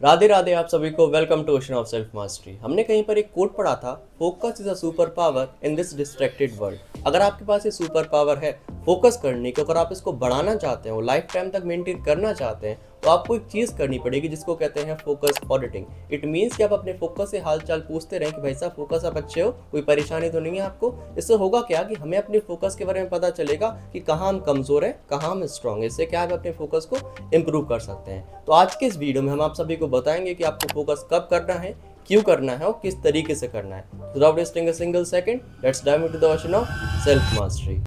राधे राधे आप सभी को। Welcome to ocean of self mastery. हमने कहीं पर एक कोट पढ़ा था, focus is a super power in this distracted world. अगर आपके पास ये सुपर पावर है फोकस करने की, अगर आप इसको बढ़ाना चाहते हैं, वो लाइफ टाइम तक मेंटेन करना चाहते हैं, तो आपको एक चीज़ करनी पड़ेगी जिसको कहते हैं फोकस ऑडिटिंग। इट मीन्स कि आप अपने फोकस से हाल चाल पूछते रहें कि भाई साहब फोकस आप अच्छे हो, कोई परेशानी तो नहीं है आपको। इससे होगा क्या कि हमें अपने फोकस के बारे में पता चलेगा कि कहाँ हम कमज़ोर हैं, कहाँ हम स्ट्रांग हैं। इससे क्या है, अपने फोकस को इम्प्रूव कर सकते हैं। तो आज के इस वीडियो में हम आप सभी को बताएंगे कि आपको फोकस कब करना है, क्यों करना है और किस तरीके से करना है। Without wasting a single second, let's dive into the ocean of self mastery.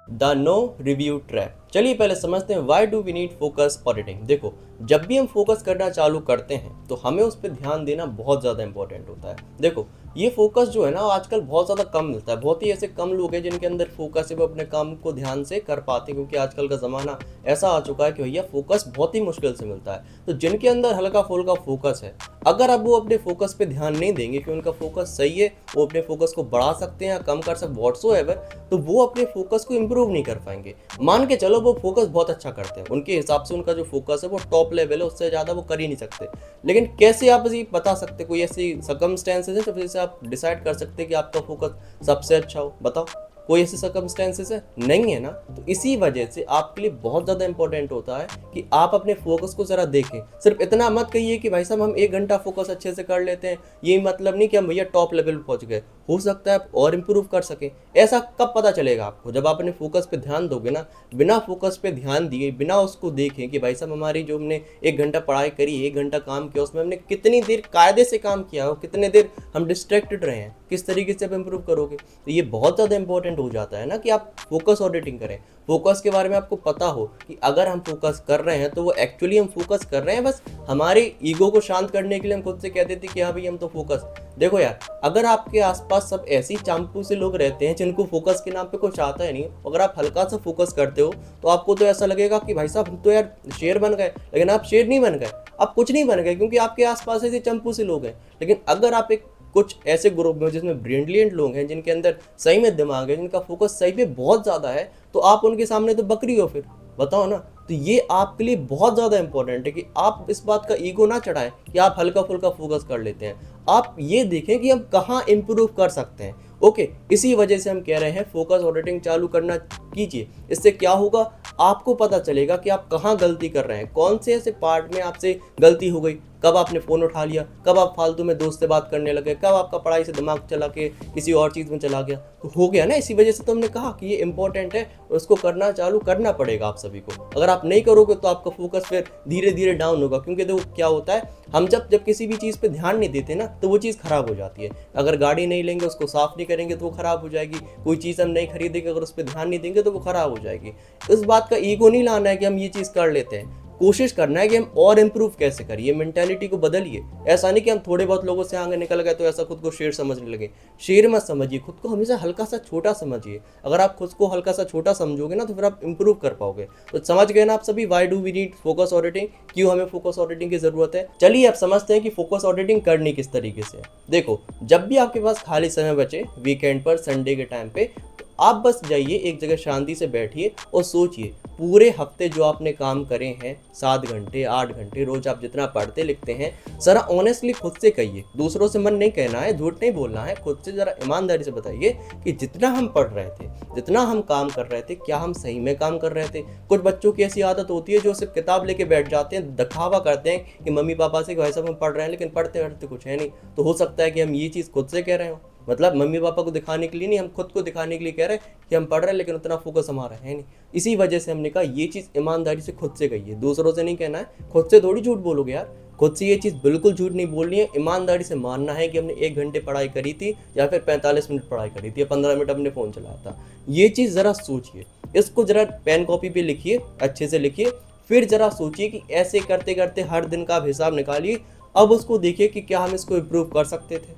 The no review trap. चलिए पहले समझते हैं why do we need focus auditing. देखो, जब भी हम फोकस करना चालू करते हैं तो हमें उस पर ध्यान देना बहुत ज़्यादा इंपॉर्टेंट होता है। देखो, ये फोकस जो है ना आजकल बहुत ज़्यादा कम मिलता है। बहुत ही ऐसे कम लोग हैं जिनके अंदर फोकस है, वो अपने काम को ध्यान से कर पाते हैं, क्योंकि आजकल का ज़माना ऐसा आ चुका है कि भैया फोकस बहुत ही मुश्किल से मिलता है। तो जिनके अंदर हल्का फुल्का फोकस है, अगर अब वो अपने फोकस पे ध्यान नहीं देंगे कि उनका फोकस सही है, वो अपने फोकस को बढ़ा सकते हैं या कम कर सकते व्हाट्सोएवर, तो वो अपने फोकस को इम्प्रूव नहीं कर पाएंगे। मान के चलो वो फोकस बहुत अच्छा करते हैं, उनके हिसाब से उनका जो फोकस है वो टॉप लेवल है, उससे ज़्यादा वो कर ही नहीं सकते। लेकिन कैसे आप ये बता सकते, कोई ऐसी सर्कमस्टेंसेस है जिससे आप डिसाइड कर सकते हैं कि आपका फोकस सबसे अच्छा हो? बताओ, कोई ऐसे सर्कमस्टेंसेस है? नहीं है ना। तो इसी वजह से आपके लिए बहुत ज़्यादा इंपॉर्टेंट होता है कि आप अपने फोकस को ज़रा देखें। सिर्फ इतना मत कहिए कि भाई साहब हम 1 घंटा फोकस अच्छे से कर लेते हैं, ये मतलब नहीं कि हम भैया टॉप लेवल पर पहुंच गए। हो सकता है आप और इम्प्रूव कर सकें। ऐसा कब पता चलेगा आपको? जब आप अपने फोकस पे ध्यान दोगे ना। बिना फोकस पे ध्यान दिए, बिना उसको देखें कि भाई साहब हमारी जो हमने 1 घंटा पढ़ाई करी, 1 घंटा काम किया, उसमें हमने कितनी देर कायदे से काम किया हो, कितने देर हम डिस्ट्रैक्टेड रहे हैं, किस तरीके से आप इम्प्रूव करोगे। तो ये बहुत ज़्यादा इंपॉर्टेंट हो जाता है ना कि आप फोकस ऑडिटिंग करें। फोकस के बारे में आपको पता हो कि अगर हम फोकस कर रहे हैं तो वो एक्चुअली हम फोकस कर रहे हैं, बस हमारे ईगो को शांत करने के लिए हम खुद से कह देते कि हाँ भाई हम तो फोकस। देखो यार, अगर आपके आसपास सब ऐसे ही चांपू से लोग रहते हैं जिनको फोकस के नाम पे कुछ आता है नहीं, अगर आप हल्का सा फोकस करते हो तो आपको तो ऐसा लगेगा कि भाई साहब हम तो यार शेर बन गए। लेकिन आप शेर नहीं बन गए, आप कुछ नहीं बन गए, क्योंकि आपके आसपास ऐसे चंपू से लोग हैं। लेकिन अगर आप एक कुछ ऐसे ग्रुप में जिसमें ब्रिलियंट लोग हैं, जिनके अंदर सही में दिमाग है, जिनका फोकस सही पे बहुत ज़्यादा है, तो आप उनके सामने तो बकरी हो फिर। बताओ ना। तो ये आपके लिए बहुत ज़्यादा इंपॉर्टेंट है कि आप इस बात का ईगो ना चढ़ाएं कि आप हल्का फुल्का फोकस कर लेते हैं। आप ये देखें कि हम कहाँ इम्प्रूव कर सकते हैं। ओके, इसी वजह से हम कह रहे हैं फोकस ऑडिटिंग चालू करना कीजिए। इससे क्या होगा, आपको पता चलेगा कि आप कहाँ गलती कर रहे हैं, कौन से ऐसे पार्ट में आपसे गलती हो गई। कब आपने फ़ोन उठा लिया, कब आप फालतू में दोस्त से बात करने लगे, कब आपका पढ़ाई से दिमाग चला के किसी और चीज़ में चला गया। तो हो गया ना। इसी वजह से तो हमने कहा कि ये इंपॉर्टेंट है, उसको करना चालू करना पड़ेगा आप सभी को। अगर आप नहीं करोगे तो आपका फोकस फिर धीरे धीरे डाउन होगा। क्योंकि देखो क्या होता है, हम जब जब किसी भी चीज़ पे ध्यान नहीं देते ना, तो वो चीज़ खराब हो जाती है। अगर गाड़ी नहीं लेंगे, उसको साफ़ नहीं करेंगे तो वो खराब हो जाएगी। कोई चीज़ हम नहीं खरीदेंगे, अगर उस पर ध्यान नहीं देंगे तो वो खराब हो जाएगी। इस बात का ईगो नहीं लाना है कि हम ये चीज़ कर लेते हैं। कोशिश करना है कि हम और इम्प्रूव कैसे करिए, मेंटालिटी को बदलिए। ऐसा नहीं कि हम थोड़े बहुत लोगों से आगे निकल गए तो ऐसा खुद को शेर समझने लगे। शेर मत समझिए, खुद को हमेशा हल्का सा छोटा समझिए। अगर आप खुद को हल्का सा छोटा समझोगे ना, तो फिर आप इम्प्रूव कर पाओगे। तो समझ गए ना आप सभी, why do we need focus auditing, क्यों हमें फोकस ऑडिटिंग की जरूरत है। चलिए अब समझते हैं कि फोकस ऑडिटिंग करनी किस तरीके से है। देखो, जब भी आपके पास खाली समय बचे वीकेंड पर, संडे के टाइम पे, तो आप बस जाइए एक जगह, शांति से बैठिए और सोचिए पूरे हफ्ते जो आपने काम करे हैं, 7 घंटे 8 घंटे रोज आप जितना पढ़ते लिखते हैं, जरा ऑनेस्टली खुद से कहिए। दूसरों से मन नहीं कहना है, झूठ नहीं बोलना है, खुद से जरा ईमानदारी से बताइए कि जितना हम पढ़ रहे थे, जितना हम काम कर रहे थे, क्या हम सही में काम कर रहे थे। कुछ बच्चों की ऐसी आदत होती है जो सिर्फ किताब लेके बैठ जाते हैं, दिखावा करते हैं कि मम्मी पापा से कि भाई साहब हम पढ़ रहे हैं, लेकिन पढ़ते पढ़ते कुछ है नहीं। तो हो सकता है कि हम ये चीज़ खुद से कह रहे हो, मतलब मम्मी पापा को दिखाने के लिए नहीं, हम खुद को दिखाने के लिए कह रहे हैं कि हम पढ़ रहे हैं, लेकिन उतना फोकस हमारा है नहीं। इसी वजह से हमने कहा ये चीज़ ईमानदारी से खुद से कहिए, दूसरों से नहीं कहना है। खुद से थोड़ी झूठ बोलोगे यार, खुद से ये चीज़ बिल्कुल झूठ नहीं बोलनी है। ईमानदारी से मानना है कि हमने 1 घंटे पढ़ाई करी थी, या फिर 45 मिनट पढ़ाई करी थी, या 15 मिनट हमने फ़ोन चलाया था। ये चीज़ ज़रा सोचिए, इसको ज़रा पेन कॉपी पे लिखिए, अच्छे से लिखिए। फिर ज़रा सोचिए कि ऐसे करते करते हर दिन का आप हिसाब निकालिए। अब उसको देखिए कि क्या हम इसको इम्प्रूव कर सकते थे,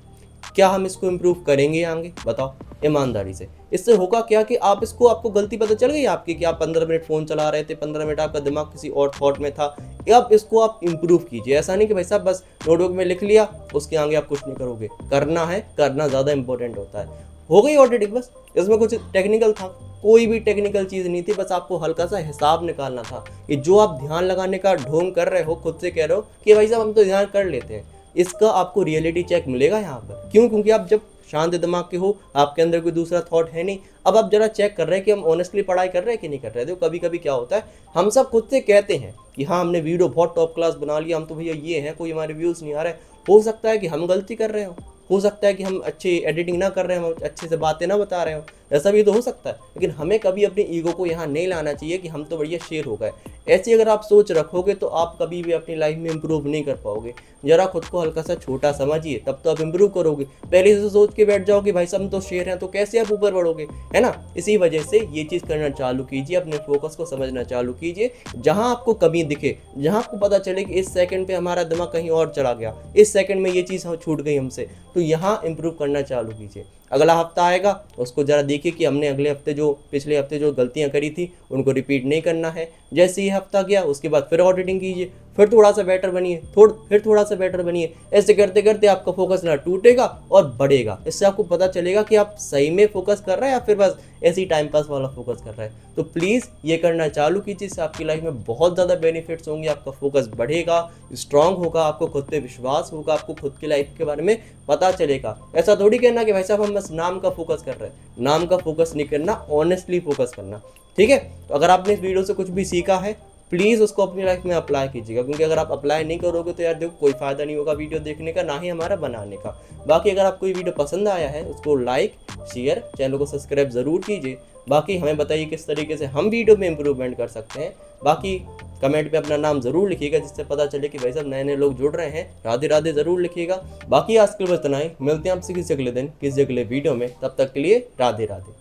क्या हम इसको इम्प्रूव करेंगे आगे। बताओ ईमानदारी से। इससे होगा क्या कि आप इसको, आपको गलती पता चल गई आपकी कि आप 15 मिनट फ़ोन चला रहे थे, 15 मिनट आपका दिमाग किसी और थॉट में था। अब इसको आप इम्प्रूव कीजिए। ऐसा नहीं कि भाई साहब बस नोटबुक में लिख लिया, उसके आगे आप कुछ नहीं करोगे। करना है, करना ज़्यादा इंपॉर्टेंट होता है। हो गई ऑडिटिंग, बस इसमें कुछ टेक्निकल था, कोई भी टेक्निकल चीज़ नहीं थी, बस आपको हल्का सा हिसाब निकालना था। ये जो आप ध्यान लगाने का ढोंग कर रहे हो, खुद से कह रहे हो कि भाई साहब हम तो ध्यान कर लेते हैं, इसका आपको रियलिटी चेक मिलेगा यहाँ पर। क्यों? क्योंकि आप जब शांत दिमाग के हो, आपके अंदर कोई दूसरा थॉट है नहीं। अब आप जरा चेक कर रहे हैं कि हम ऑनेस्टली पढ़ाई कर रहे हैं कि नहीं कर रहे। देखो कभी कभी क्या होता है, हम सब खुद से कहते हैं कि हाँ हमने वीडियो बहुत टॉप क्लास बना लिया, हम तो भैया ये हैं, कोई हमारे व्यूज़ नहीं आ रहे। हो सकता है कि हम गलती कर रहे हो सकता है कि हम अच्छी एडिटिंग ना कर रहे हो, हम अच्छे से बातें ना बता रहे हो, ऐसा भी तो हो सकता है। लेकिन हमें कभी अपनी ईगो को यहाँ नहीं लाना चाहिए कि हम तो बढ़िया शेर हो गए। ऐसी अगर आप सोच रखोगे तो आप कभी भी अपनी लाइफ में इंप्रूव नहीं कर पाओगे। जरा खुद को हल्का सा छोटा समझिए, तब तो आप इंप्रूव करोगे। पहले से सोच के बैठ जाओ कि भाई साहब हम तो शेर हैं, तो कैसे आप ऊपर बढ़ोगे, है ना। इसी वजह से ये चीज़ करना चालू कीजिए, अपने फोकस को समझना चालू कीजिए। जहाँ आपको कमी दिखे, जहाँ आपको पता चले कि इस सेकंड पे हमारा दिमाग कहीं और चला गया, इस सेकंड में ये चीज़ छूट गई हमसे, तो यहाँ इंप्रूव करना चालू कीजिए। अगला हफ्ता आएगा, उसको ज़रा देखिए कि हमने अगले हफ्ते जो पिछले हफ्ते जो गलतियाँ करी थी उनको रिपीट नहीं करना है। जैसे ही हफ्ता गया उसके बाद फिर ऑडिटिंग कीजिए, फिर थोड़ा सा बेटर बनिए, फिर थोड़ा सा बेटर बनिए। ऐसे करते करते आपका फोकस ना टूटेगा और बढ़ेगा। इससे आपको पता चलेगा कि आप सही में फोकस कर रहे हैं या फिर बस ऐसी टाइम पास वाला फोकस कर रहे हैं। तो प्लीज़ ये करना चालू कीजिए, इससे आपकी लाइफ में बहुत ज़्यादा बेनिफिट्स होंगे। आपका फोकस बढ़ेगा, स्ट्रांग होगा, आपको खुद पे विश्वास होगा, आपको खुद की लाइफ के बारे में पता चलेगा। ऐसा थोड़ी कहना कि भाई साहब हम बस नाम का फोकस कर रहे हैं। नाम का फोकस नहीं करना, ऑनेस्टली फोकस करना, ठीक है। तो अगर आपने इस वीडियो से कुछ भी सीखा है, प्लीज़ उसको अपनी लाइफ में अप्लाई कीजिएगा, क्योंकि अगर आप अप्लाई नहीं करोगे तो यार देखो कोई फ़ायदा नहीं होगा वीडियो देखने का, ना ही हमारा बनाने का। बाकी अगर आपको ये वीडियो पसंद आया है उसको लाइक, शेयर, चैनल को सब्सक्राइब ज़रूर कीजिए। बाकी हमें बताइए किस तरीके से हम वीडियो में इम्प्रूवमेंट कर सकते हैं। बाकी कमेंट पे अपना नाम ज़रूर लिखिएगा, जिससे पता चले कि भाई साहब नए नए लोग जुड़ रहे हैं। राधे राधे ज़रूर लिखिएगा। बाकी आज के लिए बस इतना ही, मिलते हैं आपसे किसी अगले दिन किसी अगले वीडियो में। तब तक के लिए राधे राधे।